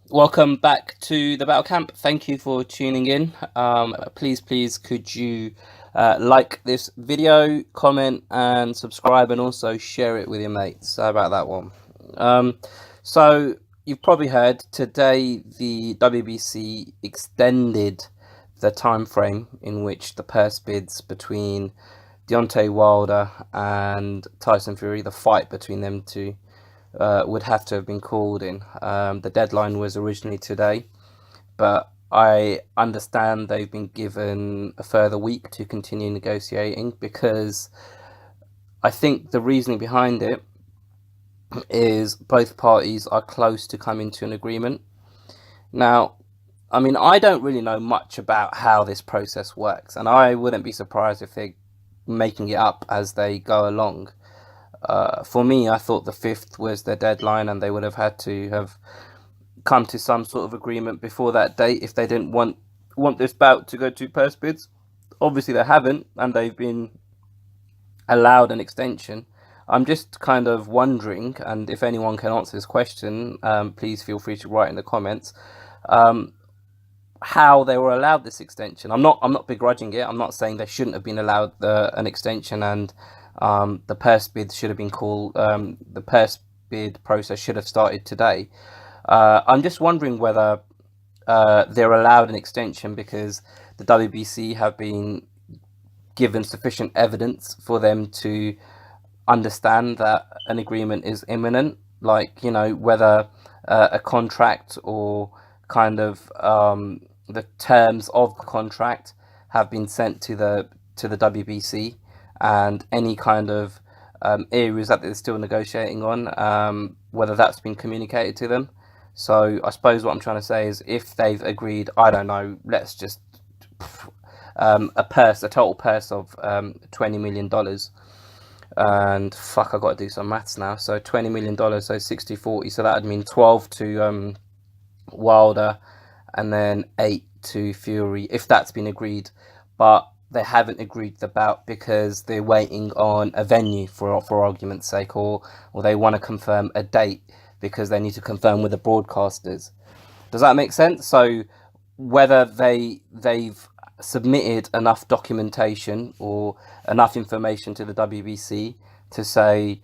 Welcome back to the Battle Camp. Thank you for tuning in. Please, could you like this video, comment, and subscribe, and also share it with your mates? How about that one? Um, so you've probably heard today the WBC extended the time frame in which the purse bids between Deontay Wilder and Tyson Fury, the fight between them two, would have to have been called in. The deadline was originally today, but I understand they've been given a further week to continue negotiating because I think the reasoning behind it is both parties are close to coming to an agreement. Now, I mean, I don't really know much about how this process works, and I wouldn't be surprised if they're making it up as they go along. For me, I thought the 5th was their deadline, and they would have had to have come to some sort of agreement before that date if they didn't want this bout to go to purse bids. Obviously, they haven't, and they've been allowed an extension. I'm just kind of wondering, and if anyone can answer this question, please feel free to write in the comments. How they were allowed this extension. I'm not begrudging it. I'm not saying they shouldn't have been allowed an extension, and the purse bid should have been called. The purse bid process should have started today. I'm just wondering whether they're allowed an extension because the WBC have been given sufficient evidence for them to understand that an agreement is imminent. Like, whether a contract or kind of the terms of the contract have been sent to the WBC, and any kind of areas that they're still negotiating on, whether that's been communicated to them. So I suppose what I'm trying to say is, if they've agreed, I don't know, let's just a total purse of $20 million, and fuck, I got to do some maths now. So $20 million, so 60-40, so that would mean 12 to Wilder, and then 8 to Fury, if that's been agreed. But they haven't agreed the bout because they're waiting on a venue, for argument's sake, or they want to confirm a date because they need to confirm with the broadcasters. Does that make sense? So whether they've submitted enough documentation or enough information to the WBC to say,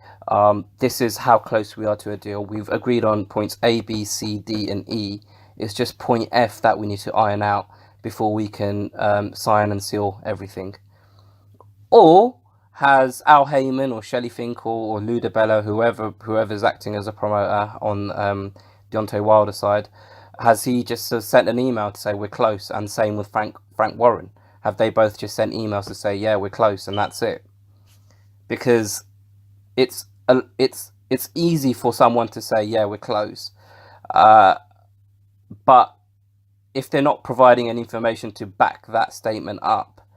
this is how close we are to a deal. We've agreed on points A, B, C, D, and E. It's just point F that we need to iron out before we can sign and seal everything. Or has Al Heyman or Shelley Finkel or Ludabella, whoever's acting as a promoter on Deontay Wilder's side, has he just sent an email to say we're close? And same with Frank Warren. Have they both just sent emails to say, yeah, we're close, and that's it? Because it's easy for someone to say, yeah, we're close, but if they're not providing any information to back that statement up,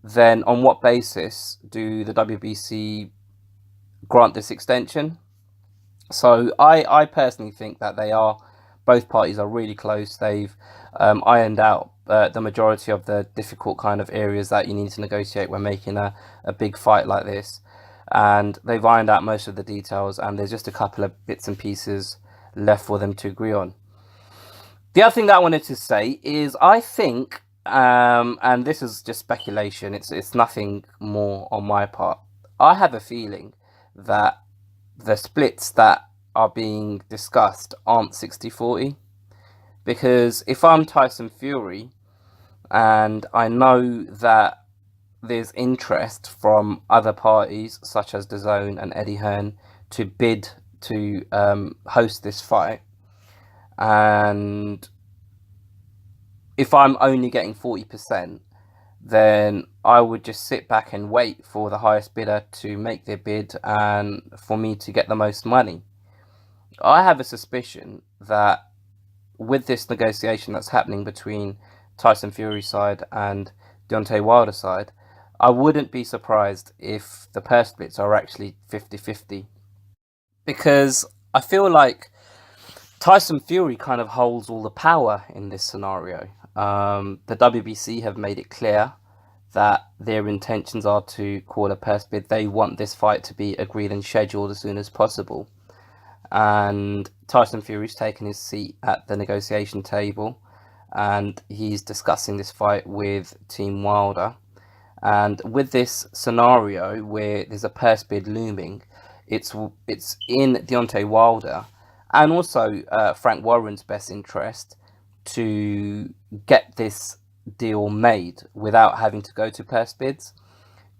then on what basis do the WBC grant this extension? So I personally think that both parties are really close. They've ironed out the majority of the difficult kind of areas that you need to negotiate when making a big fight like this. And they've ironed out most of the details, and there's just a couple of bits and pieces left for them to agree on. The other thing that I wanted to say is, I think, and this is just speculation, it's nothing more on my part. I have a feeling that the splits that are being discussed aren't 60-40, because if I'm Tyson Fury and I know that there's interest from other parties such as DAZN and Eddie Hearn to bid to host this fight, and if I'm only getting 40%, then I would just sit back and wait for the highest bidder to make their bid and for me to get the most money. I have a suspicion that with this negotiation that's happening between Tyson Fury's side and Deontay Wilder's side, I wouldn't be surprised if the purse splits are actually 50-50. Because I feel like Tyson Fury kind of holds all the power in this scenario. The WBC have made it clear that their intentions are to call a purse bid. They want this fight to be agreed and scheduled as soon as possible. and Tyson Fury's taken his seat at the negotiation table, and he's discussing this fight with Team Wilder. And with this scenario where there's a purse bid looming, it's in Deontay Wilder and also Frank Warren's best interest to get this deal made without having to go to purse bids.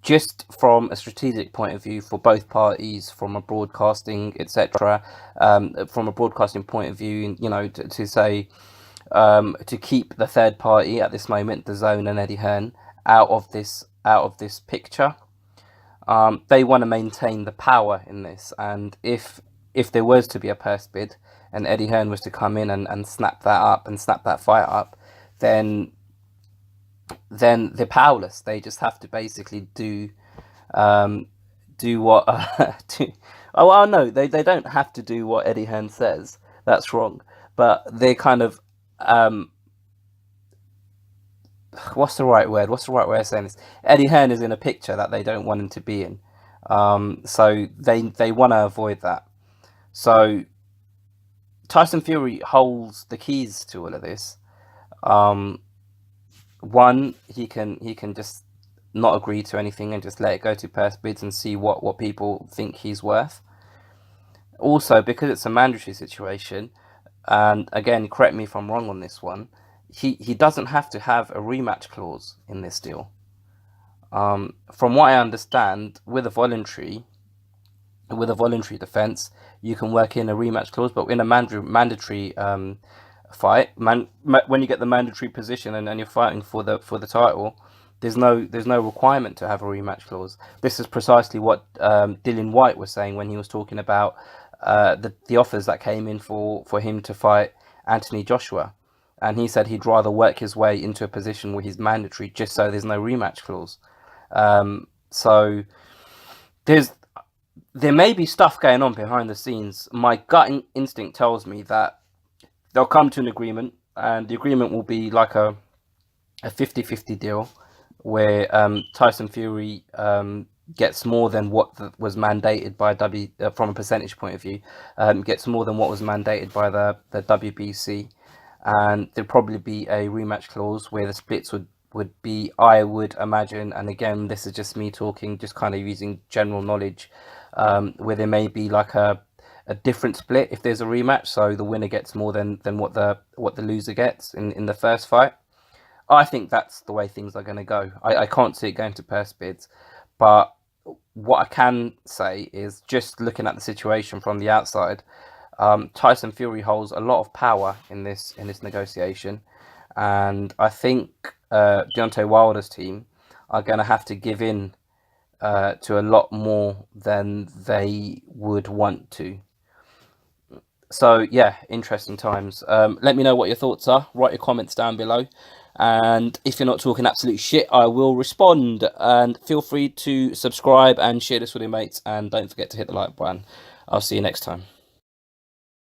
Just from a strategic point of view for both parties, from a broadcasting, etc., from a broadcasting point of view, you know, to say to keep the third party at this moment, the Zone and Eddie Hearn, out of this picture. They want to maintain the power in this, and if there was to be a purse bid and Eddie Hearn was to come in and snap that up and snap that fight up, then they're powerless. They just have to basically do what oh no, they don't have to do what Eddie Hearn says. That's wrong. But they're kind of what's the right word of saying this? Eddie Hearn is in a picture that they don't want him to be in. So they want to avoid that. So Tyson Fury holds the keys to all of this. One, he can just not agree to anything and just let it go to purse bids and see what people think he's worth. Also, because it's a mandatory situation, and again, correct me if I'm wrong on this one, he doesn't have to have a rematch clause in this deal. From what I understand, with a voluntary defense, you can work in a rematch clause, but in a mandatory fight, when you get the mandatory position and you're fighting for the title, there's no requirement to have a rematch clause. This is precisely what Dillian Whyte was saying when he was talking about the offers that came in for him to fight Anthony Joshua, and he said he'd rather work his way into a position where he's mandatory just so there's no rematch clause. So there may be stuff going on behind the scenes. My gut instinct tells me that they'll come to an agreement, and the agreement will be like a 50-50 deal where Tyson Fury gets more than what was mandated by from a percentage point of view, gets more than what was mandated by the WBC, and there'll probably be a rematch clause where the splits would be, I would imagine, and again, this is just me talking, just kind of using general knowledge, where there may be like a different split if there's a rematch, so the winner gets more than what the loser gets in the first fight. I think that's the way things are going to go. I can't see it going to purse bids, but what I can say is, just looking at the situation from the outside, Tyson Fury holds a lot of power in this negotiation, and I think Deontay Wilder's team are going to have to give in to a lot more than they would want to. So yeah, interesting times. Let me know what your thoughts are. Write your comments down below. And if you're not talking absolute shit, I will respond. And feel free to subscribe and share this with your mates. And don't forget to hit the like button. I'll see you next time.